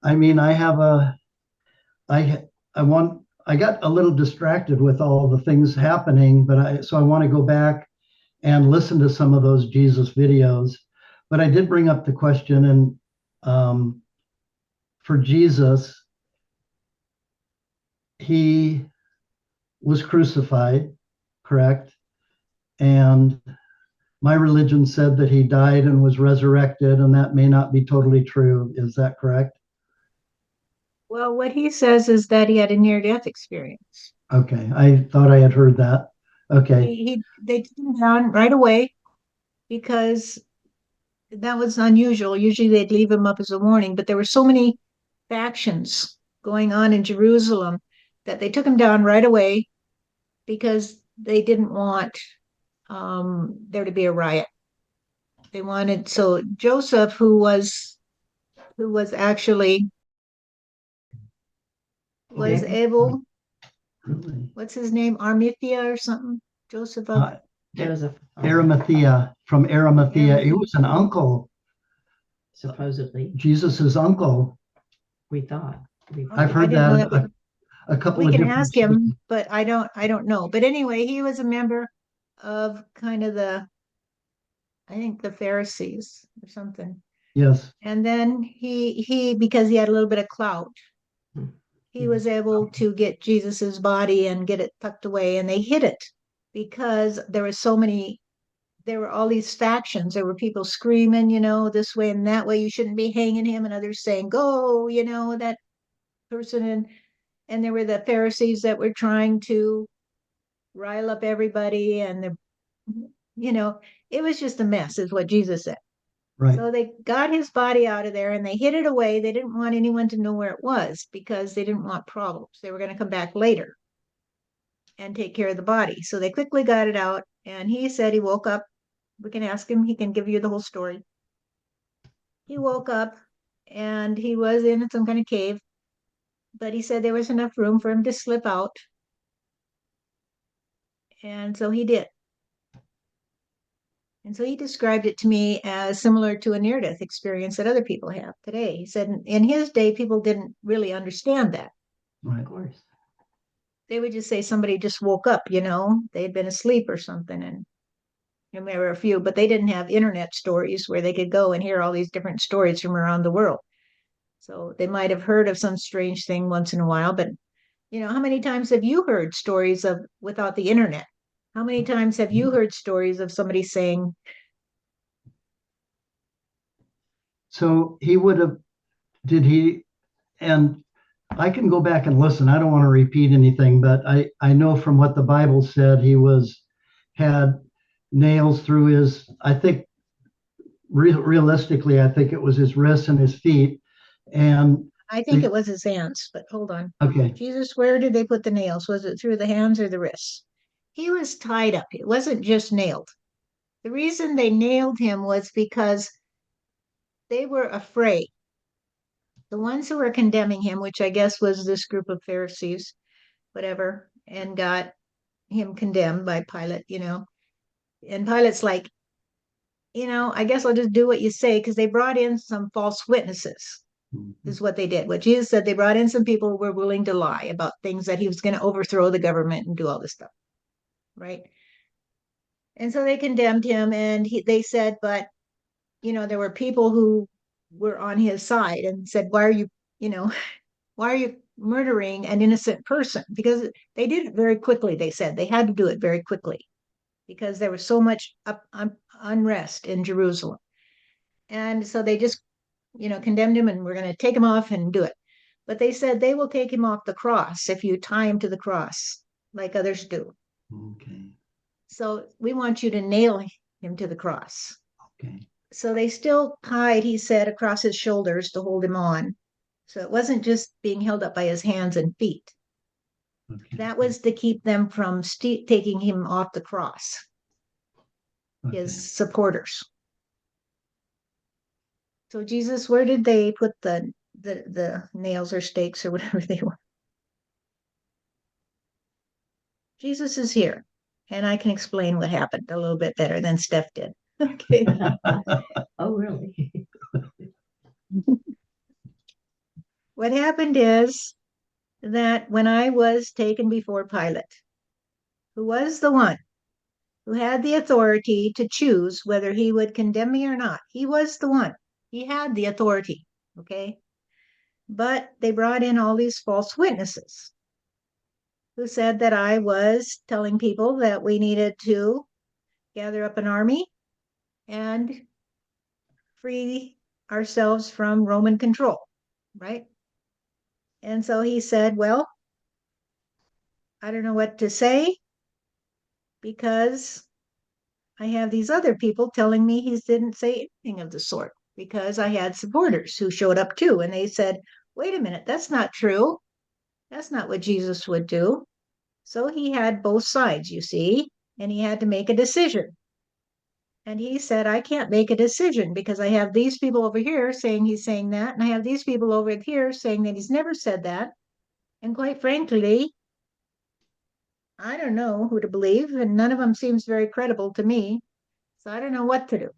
I mean, I I got a little distracted with all the things happening, so I want to go back and listen to some of those Jesus videos. But I did bring up the question, and for Jesus, he was crucified, correct? And my religion said that he died and was resurrected, and that may not be totally true. Is that correct? Well, what he says is that he had a near-death experience. Okay, I thought I had heard that. Okay, They took him down right away because that was unusual. Usually they'd leave him up as a warning, but there were so many factions going on in Jerusalem that they took him down right away because they didn't want there to be a riot. They wanted so Joseph, who was actually was okay, able, really. what's his name, Armithia or something, Joseph of Uh, Arimathea, from Arimathea. He Arimathea. was an uncle, Supposedly, Jesus's uncle. we thought. I've I heard didn't know that that. a couple We of can different ask sources. him, but I don't know. But anyway, he was a member of kind of I think the Pharisees or something. Yes. And then he because he had a little bit of clout, he was able to get Jesus's body and get it tucked away, and they hid it because there were all these factions. There were people screaming, this way and that way, you shouldn't be hanging him, and others saying, go, that person. And there were the Pharisees that were trying to rile up everybody, and you know, it was just a mess, is what Jesus said. Right. So they got his body out of there and they hid it away. They didn't want anyone to know where it was because they didn't want problems. They were going to come back later and take care of the body. So they quickly got it out. And he said he woke up. We can ask him, he can give you the whole story. He woke up and he was in some kind of cave, but he said there was enough room for him to slip out. And so he did. And so he described it to me as similar to a near death experience that other people have today. He said in his day, people didn't really understand that. Right. Of course. They would just say somebody just woke up, they'd been asleep or something. And there were a few, but they didn't have internet stories where they could go and hear all these different stories from around the world. So they might have heard of some strange thing once in a while, but how many times have you heard stories of without the internet? How many times have you heard stories of somebody saying, So he would have, did he, and I can go back and listen. I don't want to repeat anything, but I know from what the Bible said, had nails through his, I think, realistically, I think it was his wrists and his feet. And I think the, it was his hands, but hold on. okay, Jesus, where did they put the nails? Was it through the hands or the wrists? He was tied up. It wasn't just nailed. The reason they nailed him was because they were afraid. The ones who were condemning him, which I guess was this group of Pharisees, whatever, and got him condemned by Pilate. And Pilate's like, I guess I'll just do what you say, because they brought in some false witnesses, is what they did. What Jesus said, they brought in some people who were willing to lie about things that he was going to overthrow the government and do all this stuff, right? And so they condemned him, and they said, but there were people who were on his side and said, why are you, you know, why are you murdering an innocent person? Because they did it very quickly. They said they had to do it very quickly because there was so much unrest in Jerusalem. And so they just, condemned him, and we're going to take him off and do it. But they said they will take him off the cross if you tie him to the cross like others do. okay, So we want you to nail him to the cross. okay. So they still tied, he said, across his shoulders to hold him on. So it wasn't just being held up by his hands and feet. Okay. That was to keep them from taking him off the cross, Okay. his supporters. So Jesus, where did they put the nails or stakes or whatever they were? Jesus is here, and I can explain what happened a little bit better than Steph did. Okay. Oh, really? what happened is that when I was taken before Pilate, who was the one who had the authority to choose whether he would condemn me or not, he was the one. He had the authority, okay? But they brought in all these false witnesses who said that I was telling people that we needed to gather up an army and free ourselves from Roman control, right? And so he said, well, I don't know what to say because I have these other people telling me he didn't say anything of the sort, because I had supporters who showed up too. And they said, wait a minute, that's not true. That's not what Jesus would do. So he had both sides, you see, and he had to make a decision. And he said, I can't make a decision because I have these people over here saying he's saying that, and I have these people over here saying that he's never said that. And quite frankly, I don't know who to believe, and none of them seems very credible to me. So I don't know what to do.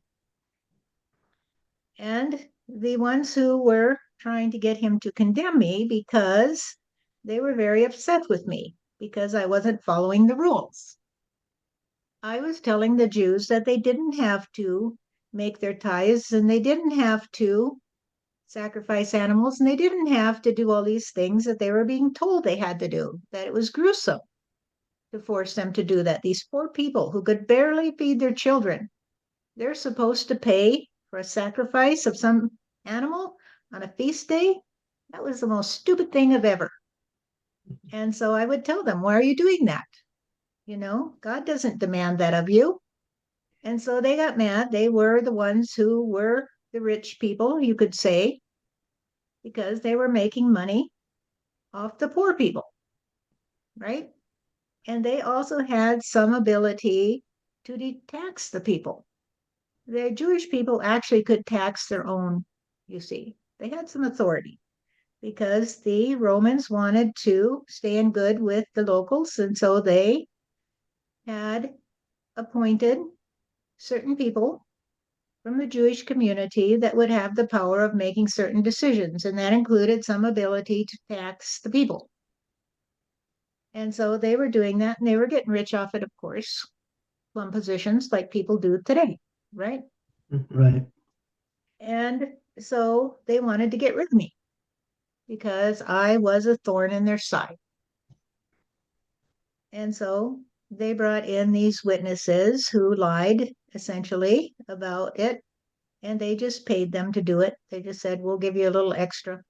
And the ones who were trying to get him to condemn me because they were very upset with me because I wasn't following the rules. I was telling the Jews that they didn't have to make their tithes and they didn't have to sacrifice animals and they didn't have to do all these things that they were being told they had to do, that it was gruesome to force them to do that. These poor people who could barely feed their children, they're supposed to pay for a sacrifice of some animal on a feast day. That was the most stupid thing of ever. And so I would tell them, why are you doing that? You know, God doesn't demand that of you. And so they got mad. They were the ones who were the rich people, you could say, because they were making money off the poor people, right? And they also had some ability to tax the people. The Jewish people actually could tax their own, you see. They had some authority because the Romans wanted to stay in good with the locals. And so they had appointed certain people from the Jewish community that would have the power of making certain decisions. And that included some ability to tax the people. And so they were doing that and they were getting rich off it, of course, plum positions like people do today, right? Right. And so they wanted to get rid of me because I was a thorn in their side. And so they brought in these witnesses who lied essentially about it, and they just paid them to do it. They just said, we'll give you a little extra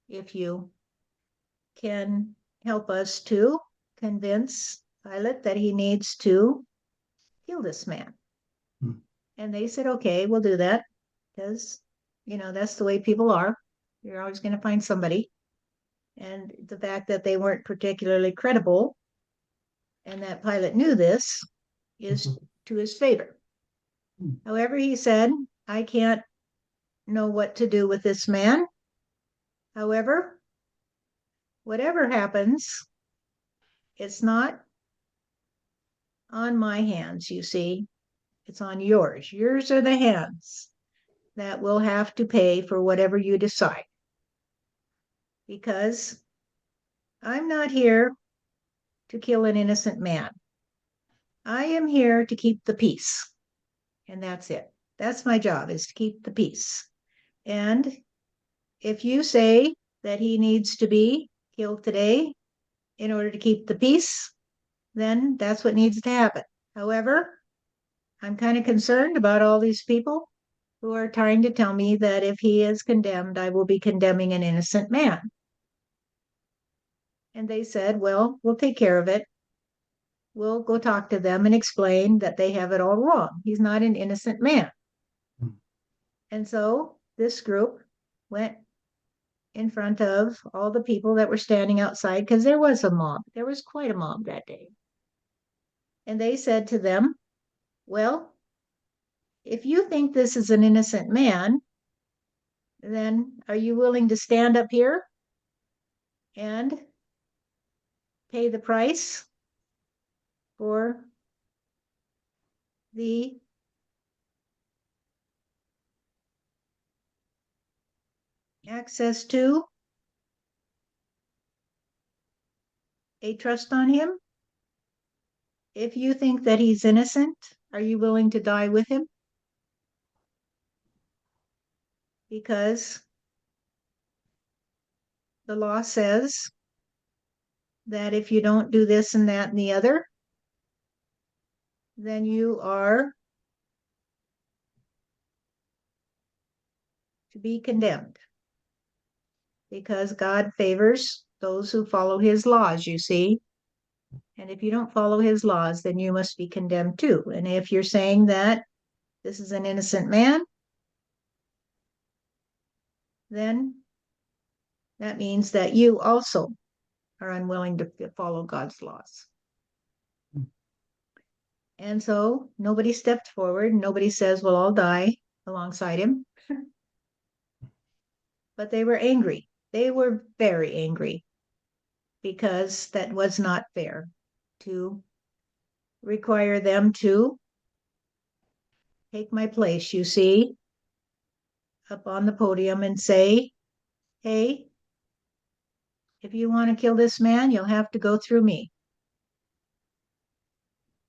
if you can help us to convince Pilate that he needs to kill this man. Hmm. And they said, okay, we'll do that because, you know, that's the way people are. You're always going to find somebody. And the fact that they weren't particularly credible and that Pilate knew this is to his favor. However, he said, I can't know what to do with this man. However, whatever happens, it's not on my hands, you see. It's on yours. Yours are the hands that will have to pay for whatever you decide. Because I'm not here to kill an innocent man. I am here to keep the peace. And that's it. That's my job, is to keep the peace. And if you say that he needs to be killed today in order to keep the peace, then that's what needs to happen. However, I'm kind of concerned about all these people who are trying to tell me that if he is condemned, I will be condemning an innocent man. And they said, well, we'll take care of it. We'll go talk to them and explain that they have it all wrong. He's not an innocent man. And so this group went in front of all the people that were standing outside because there was a mob. There was quite a mob that day. And they said to them, well, if you think this is an innocent man, then are you willing to stand up here and pay the price for the access to a trust on him? If you think that he's innocent, are you willing to die with him? Because the law says that if you don't do this and that and the other, then you are to be condemned. Because God favors those who follow his laws, you see. And if you don't follow his laws, then you must be condemned too. And if you're saying that this is an innocent man, then that means that you also are unwilling to follow God's laws. And so nobody stepped forward. Nobody says, well, I'll die alongside him. But they were angry. They were very angry because that was not fair to require them to take my place, you see, up on the podium and say, hey, if you want to kill this man, you'll have to go through me.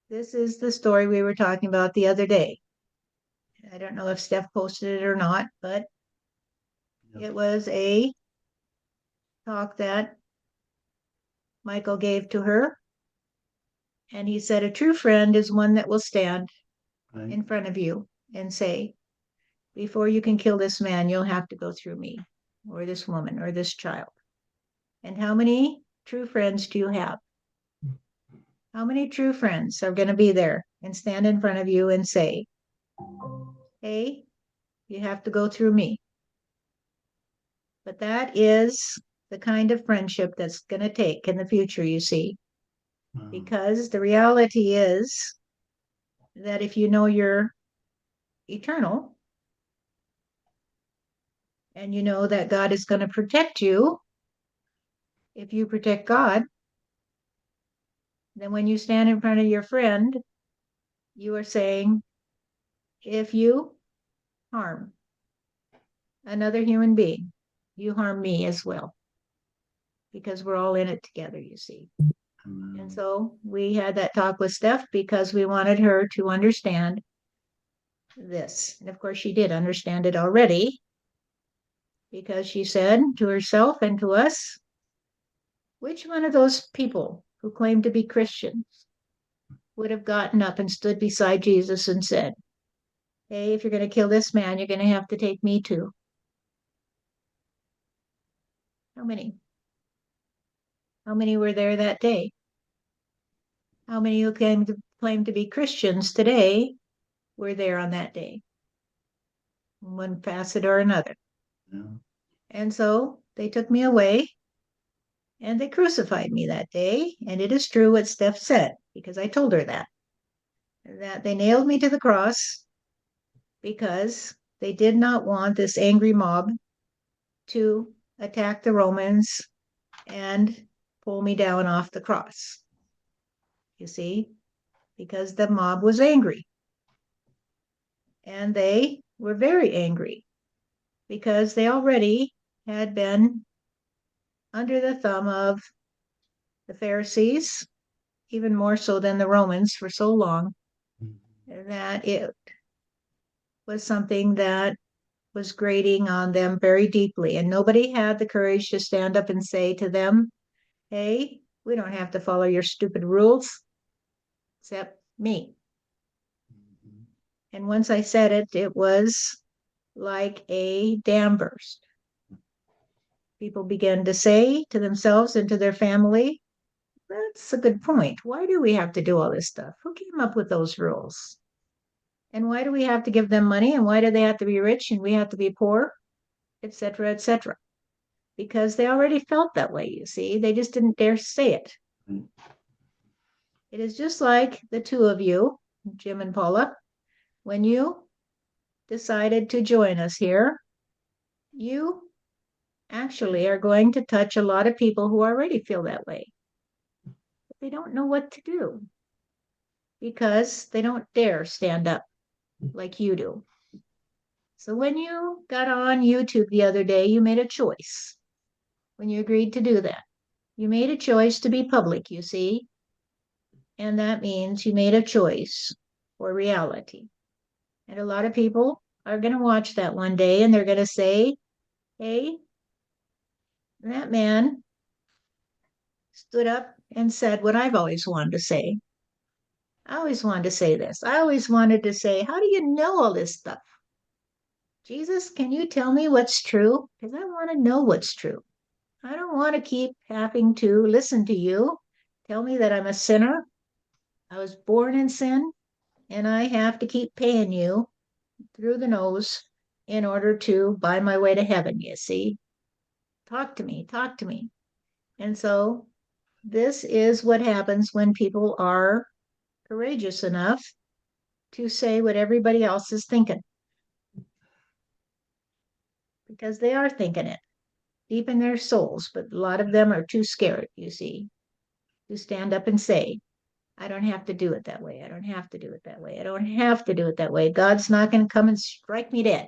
This is the story we were talking about the other day. I don't know if Steph posted it or not, but it was a talk that Michael gave to her. And he said, a true friend is one that will stand in front of you and say, before you can kill this man, you'll have to go through me or this woman or this child. And how many true friends do you have? How many true friends are going to be there and stand in front of you and say, hey, you have to go through me? But that is the kind of friendship that's going to take in the future, you see. Because the reality is that if you know you're eternal and you know that God is going to protect you, if you protect God, then when you stand in front of your friend, you are saying, if you harm another human being, you harm me as well. Because we're all in it together, you see. And so we had that talk with Steph because we wanted her to understand this. And of course, she did understand it already because she said to herself and to us, which one of those people who claim to be Christians would have gotten up and stood beside Jesus and said, hey, if you're going to kill this man, you're going to have to take me too? How many? How many were there that day? How many who claim to be Christians today were there on that day? One facet or another. Yeah. And so they took me away and they crucified me that day. And it is true what Steph said, because I told her that they nailed me to the cross because they did not want this angry mob to attack the Romans and pull me down off the cross. You see, because the mob was angry. And they were very angry because they already had been under the thumb of the Pharisees, even more so than the Romans for so long, that it was something that was grating on them very deeply. And nobody had the courage to stand up and say to them, hey, we don't have to follow your stupid rules, except me. And once I said it, it was like a dam burst. People began to say to themselves and to their family, that's a good point. Why do we have to do all this stuff? Who came up with those rules? And why do we have to give them money? And why do they have to be rich and we have to be poor? Etc., etc. Because they already felt that way, you see. They just didn't dare say it. It is just like the two of you, Jim and Paula, when you decided to join us here, you actually are going to touch a lot of people who already feel that way. But they don't know what to do because they don't dare stand up like you do. So when you got on YouTube the other day, you made a choice when you agreed to do that. You made a choice to be public, you see, and that means you made a choice for reality. And a lot of people are going to watch that one day and they're going to say, hey, that man stood up and said what I've always wanted to say. I always wanted to say this. I always wanted to say, how do you know all this stuff? Jesus, can you tell me what's true? Because I want to know what's true. I don't want to keep having to listen to you tell me that I'm a sinner. I was born in sin, and I have to keep paying you through the nose in order to buy my way to heaven, you see. Talk to me, talk to me. And so this is what happens when people are courageous enough to say what everybody else is thinking, because they are thinking it deep in their souls, but a lot of them are too scared, you see, to stand up and say, I don't have to do it that way. I don't have to do it that way. I don't have to do it that way. God's not going to come and strike me dead.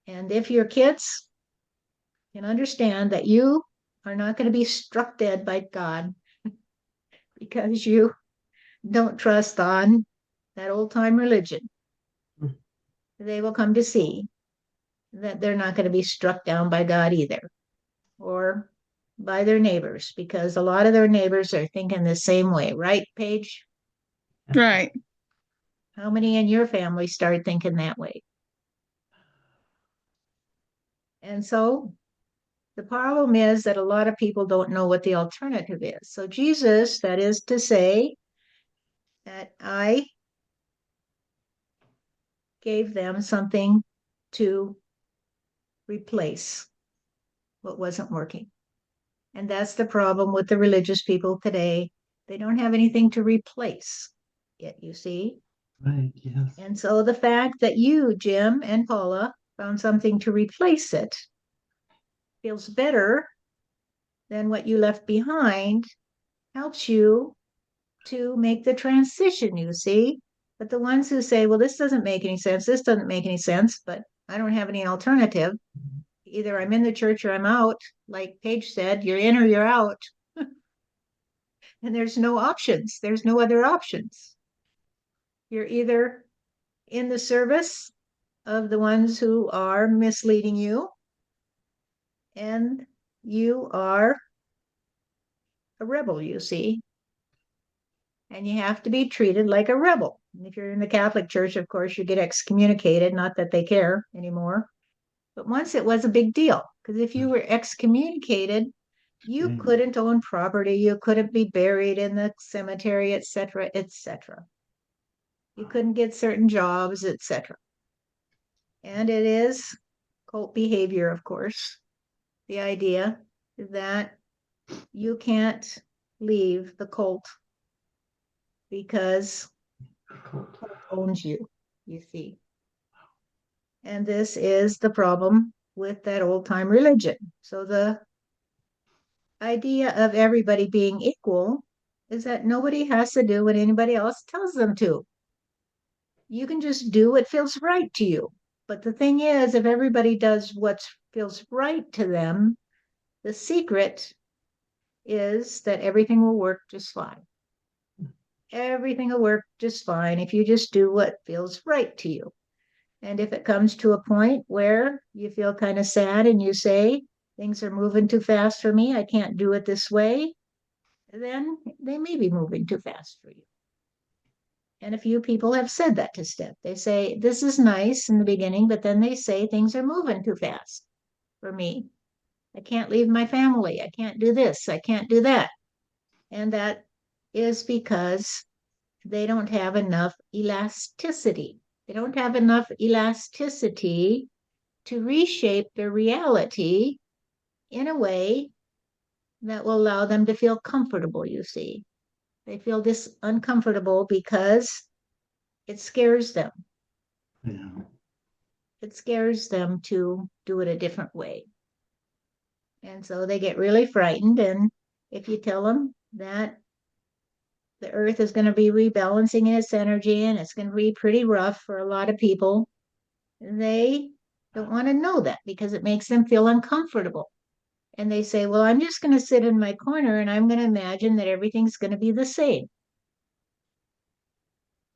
And if your kids can understand that you are not going to be struck dead by God because you don't trust on that old time religion, they will come to see that they're not going to be struck down by God either, or by their neighbors, because a lot of their neighbors are thinking the same way, right, Paige? Right. How many in your family started thinking that way? And so the problem is that a lot of people don't know what the alternative is. So Jesus, that is to say, that I gave them something to replace what wasn't working. And that's the problem with the religious people today. They don't have anything to replace it, you see. Right, yes. And so the fact that you, Jim and Paula, found something to replace it feels better than what you left behind, helps you to make the transition, you see. But the ones who say, well, this doesn't make any sense, this doesn't make any sense, but I don't have any alternative. Either I'm in the church or I'm out. Like Paige said, you're in or you're out. And there's no options. There's no other options. You're either in the service of the ones who are misleading you, and you are a rebel, you see. And you have to be treated like a rebel. And if you're in the Catholic Church, of course, you get excommunicated, not that they care anymore. But once it was a big deal, because if you were excommunicated, you couldn't own property, you couldn't be buried in the cemetery, etc., etc. You couldn't get certain jobs, etc. And it is cult behavior, of course, the idea that you can't leave the cult because the cult owns you, you see. And this is the problem with that old time religion. So the idea of everybody being equal is that nobody has to do what anybody else tells them to. You can just do what feels right to you. But the thing is, if everybody does what feels right to them, the secret is that everything will work just fine. Everything will work just fine if you just do what feels right to you. And if it comes to a point where you feel kind of sad and you say, things are moving too fast for me, I can't do it this way, then they may be moving too fast for you. And a few people have said that to Steph. They say, this is nice in the beginning, but then they say things are moving too fast for me. I can't leave my family. I can't do this. I can't do that. And that is because they don't have enough elasticity. They don't have enough elasticity to reshape their reality in a way that will allow them to feel comfortable, you see. They feel this uncomfortable because it scares them. Yeah. It scares them to do it a different way. And so they get really frightened. And if you tell them that the earth is going to be rebalancing in its energy and it's going to be pretty rough for a lot of people, they don't want to know that because it makes them feel uncomfortable. And they say, well, I'm just going to sit in my corner and I'm going to imagine that everything's going to be the same.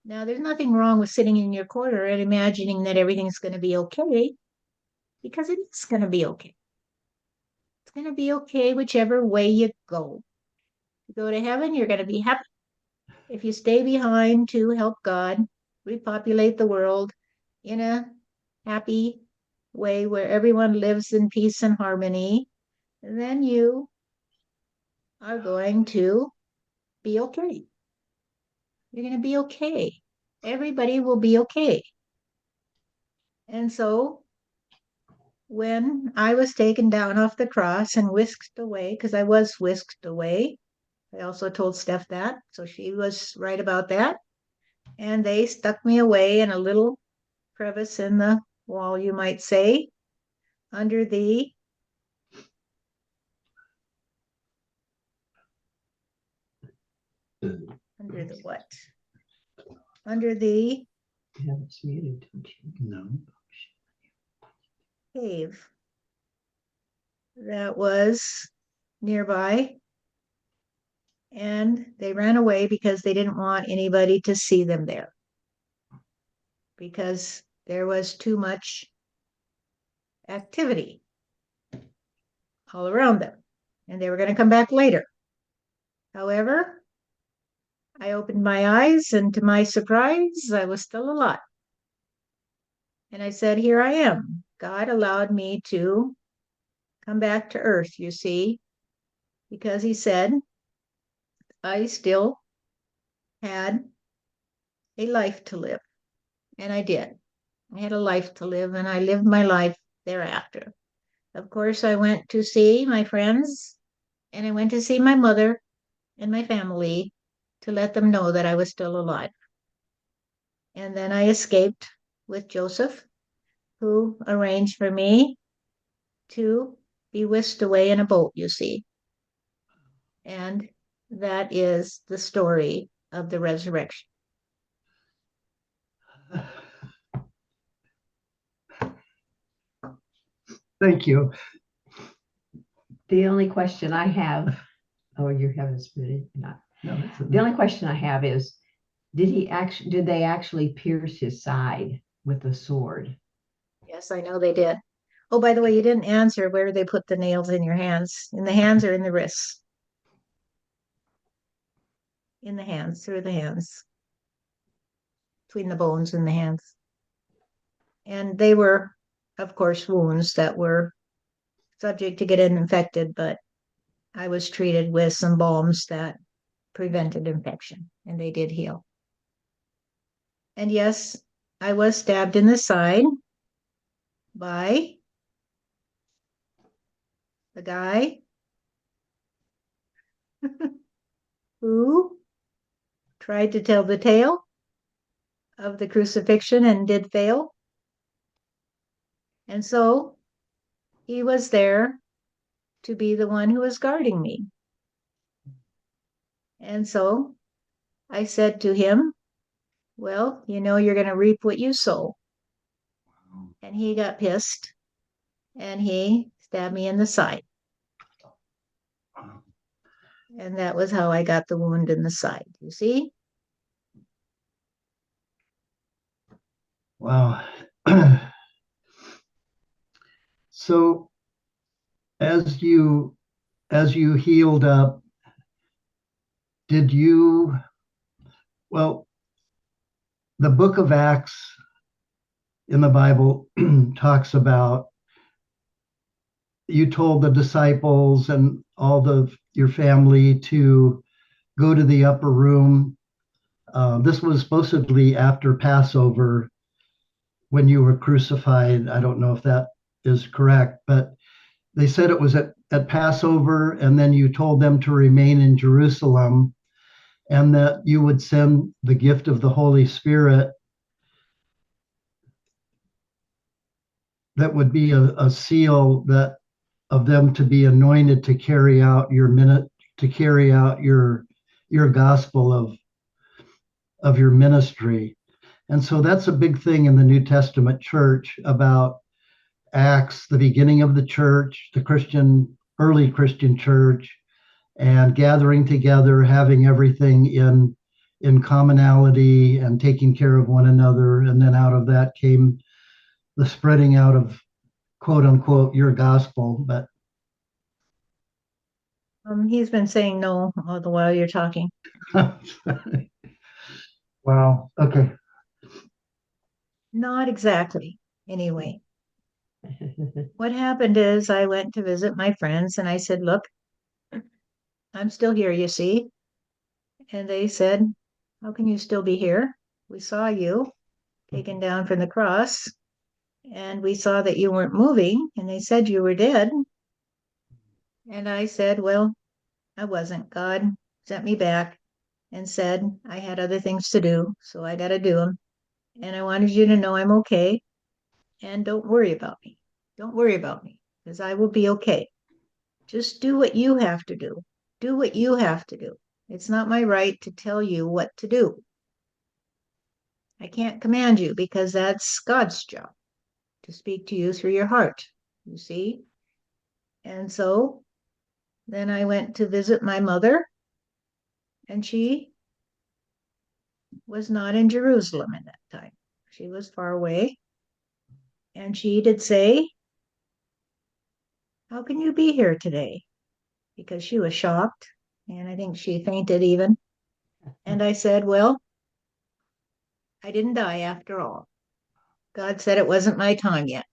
Now, there's nothing wrong with sitting in your corner and imagining that everything's going to be okay, because it is going to be okay. It's going to be okay whichever way you go. If you go to heaven, you're going to be happy. If you stay behind to help God repopulate the world in a happy way where everyone lives in peace and harmony, then you are going to be okay. You're going to be okay. Everybody will be okay. And so when I was taken down off the cross and whisked away, because I was whisked away, I also told Steph that, so she was right about that. And they stuck me away in a little crevice in the wall, you might say, under the under the what? Under the You have it muted, don't you? No. cave that was nearby. And they ran away because they didn't want anybody to see them there, because there was too much activity all around them, and they were going to come back later. However, I opened my eyes, and to my surprise, I was still alive. And I said, here I am. God allowed me to come back to earth, you see, because he said I still had a life to live. And I did. I had a life to live, and I lived my life thereafter. Of course, I went to see my friends, and I went to see my mother and my family to let them know that I was still alive. And then I escaped with Joseph, who arranged for me to be whisked away in a boat, you see. And that is the story of the resurrection. Thank you. The only question I have, oh, you haven't muted, not. No, The only question I have is, did they actually pierce his side with a sword? Yes, I know they did. Oh, by the way, you didn't answer where they put the nails in your hands. In the hands or in the wrists? In the hands, through the hands, between the bones and the hands. And they were, of course, wounds that were subject to get infected, but I was treated with some balms that prevented infection, and they did heal. And yes, I was stabbed in the side by the guy who tried to tell the tale of the crucifixion and did fail. And so he was there to be the one who was guarding me. And so I said to him, well, you know, you're going to reap what you sow. And he got pissed and he stabbed me in the side. And that was how I got the wound in the side, you see? Wow. So as you healed up, did you, well, the book of Acts in the Bible talks about, you told the disciples and all of your family to go to the upper room. This was supposedly after Passover when you were crucified. I don't know if that is correct, but they said it was at Passover, and then you told them to remain in Jerusalem and that you would send the gift of the Holy Spirit that would be a seal that of them to be anointed to carry out your your gospel of your ministry. And so that's a big thing in the New Testament church about Acts, the beginning of the church, the Christian early Christian church and gathering together, having everything in commonality and taking care of one another. And then out of that came the spreading out of quote unquote your gospel. But He's been saying no all the while you're talking. wow. Okay. Not exactly. Anyway, what happened is I went to visit my friends and I said, look, I'm still here, you see. And they said, how can you still be here? We saw you taken down from the cross and we saw that you weren't moving and they said you were dead. And I said, well, I wasn't. God sent me back and said I had other things to do, so I got to do them. And I wanted you to know I'm okay and don't worry about me. Don't worry about me because I will be okay. Just do what you have to do. Do what you have to do. It's not my right to tell you what to do. I can't command you because that's God's job to speak to you through your heart, you see? And so then I went to visit my mother, and she was not in Jerusalem at that time. She was far away. And she did say, how can you be here today? Because she was shocked, and I think she fainted even. And I said, well, I didn't die after all. God said it wasn't my time yet.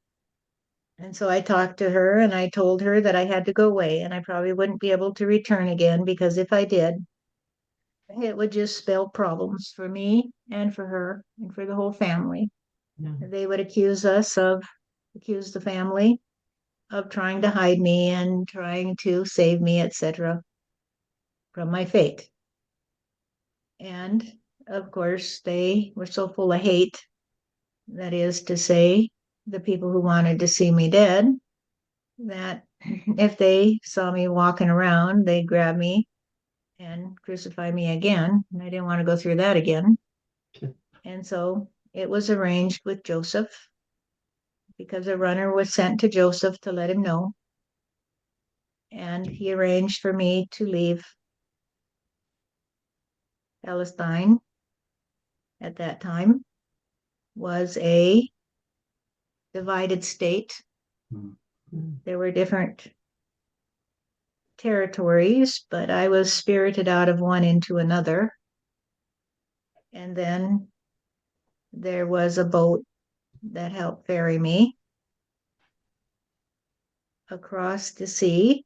And so I talked to her and I told her that I had to go away and I probably wouldn't be able to return again because if I did, it would just spell problems for me and for her and for the whole family. No. They would accuse the family of trying to hide me and trying to save me, etc., from my fate. And of course, they were so full of hate, that is to say, the people who wanted to see me dead, that if they saw me walking around, they'd grab me and crucify me again. And I didn't want to go through that again. And so it was arranged with Joseph because a runner was sent to Joseph to let him know. And he arranged for me to leave Palestine at that time. Was a divided state. There were different territories, but I was spirited out of one into another. And then there was a boat that helped ferry me across the sea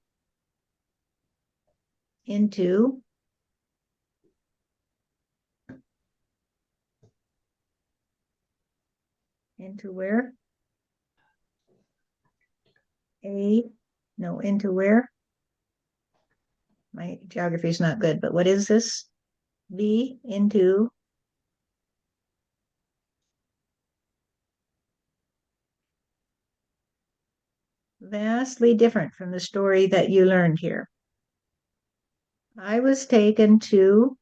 into where? Into where? My geography is not good, but what is this? Into vastly different from the story that you learned here. I was taken to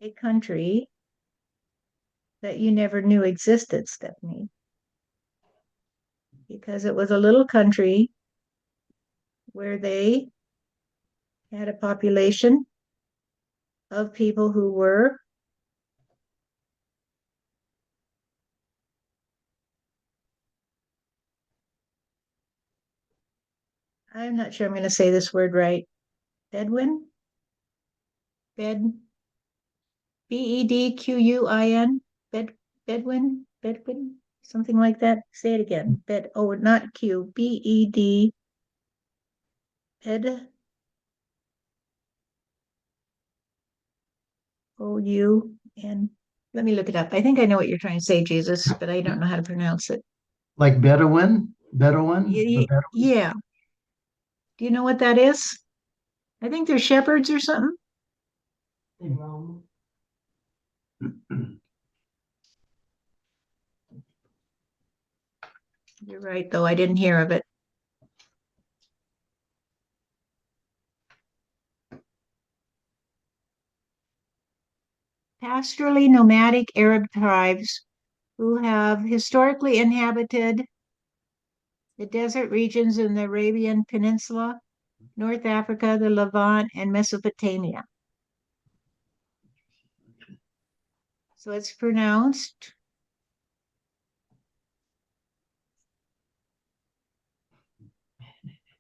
a country that you never knew existed, Stephanie, because it was a little country where they had a population of people who were I'm not sure I'm going to say this word right. Bedouin? Bedquin? Bedouin? Something like that. Say it again. Not Q. Bed. Bed. O-U-N. Let me look it up. I think I know what you're trying to say, Jesus, but I don't know how to pronounce it. Like Bedouin? Bedouin? Yeah. Do you know what that is? I think they're shepherds or something. You're right, though. I didn't hear of it. pastorally nomadic Arab tribes who have historically inhabited the desert regions in the Arabian Peninsula, North Africa, the Levant, and Mesopotamia. So it's pronounced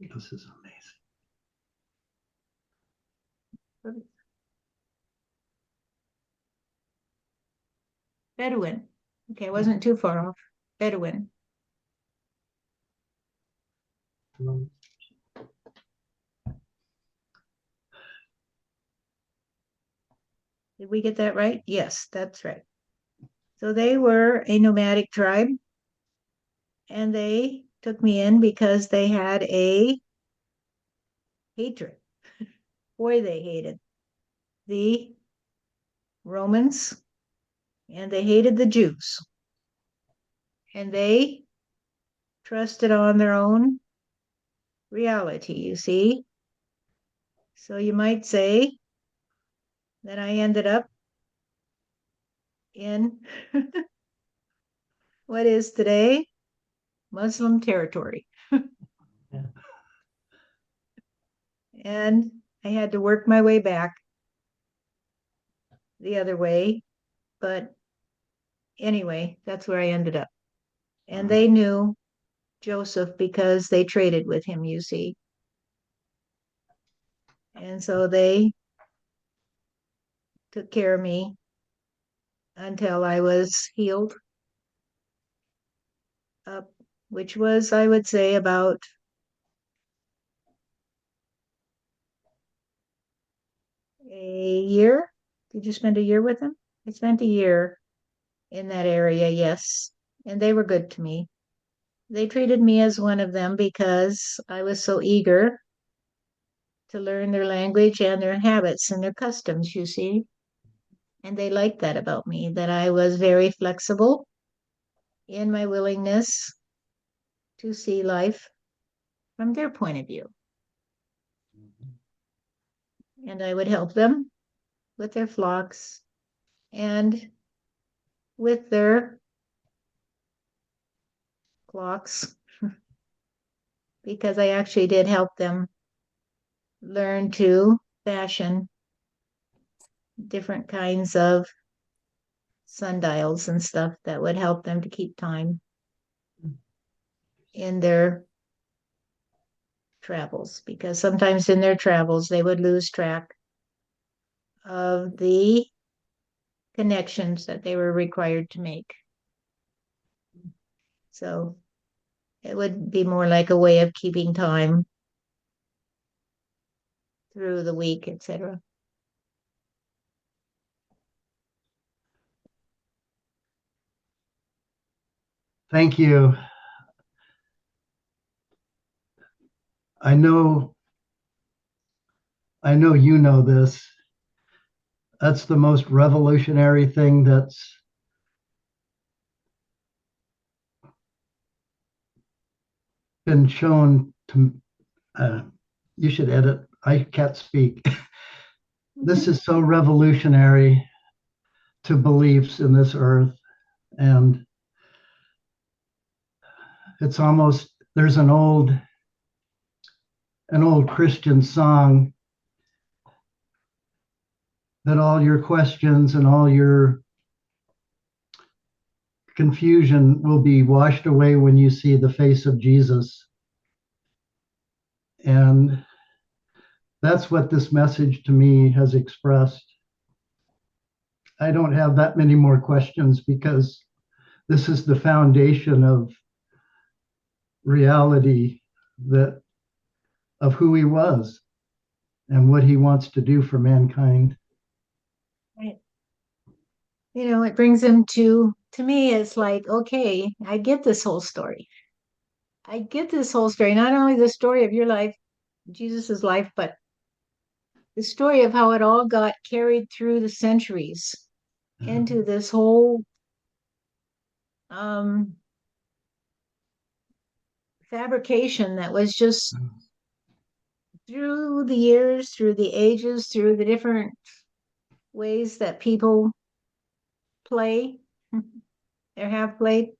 This is amazing. Bedouin. Okay, I wasn't too far off. Bedouin. Did we get that right? Yes, that's right. So they were a nomadic tribe, and they took me in because they had a hatred. Boy, they hated the Romans and they hated the Jews. And they trusted on their own reality, you see. So you might say that I ended up in what is today Muslim territory. Yeah. And I had to work my way back the other way. But anyway, that's where I ended up. And they knew Joseph because they traded with him, you see. And so they took care of me until I was healed up, which was, I would say, about a year. Did you spend a year with them? I spent a year in that area, yes. And they were good to me. They treated me as one of them because I was so eager to learn their language and their habits and their customs, you see. And they liked that about me, that I was very flexible in my willingness to see life from their point of view. And I would help them with their flocks and with their clocks because I actually did help them learn to fashion different kinds of sundials and stuff that would help them to keep time in their travels, because sometimes in their travels they would lose track of the connections that they were required to make. So it would be more like a way of keeping time through the week, etc. Thank you. I know you know this. That's the most revolutionary thing that's been shown to. You should edit. I can't speak. This is so revolutionary to beliefs in this earth, and it's almost there's an old Christian song that all your questions and all your confusion will be washed away when you see the face of Jesus. And that's what this message to me has expressed. I don't have that many more questions because this is the foundation of reality, that of who he was and what he wants to do for mankind. Right. You know, it brings them to me, it's like, okay, I get this whole story. I get this whole story, not only the story of your life, Jesus's life, but the story of how it all got carried through the centuries into this whole fabrication that was just through the years, through the ages, through the different ways that people play. There have played.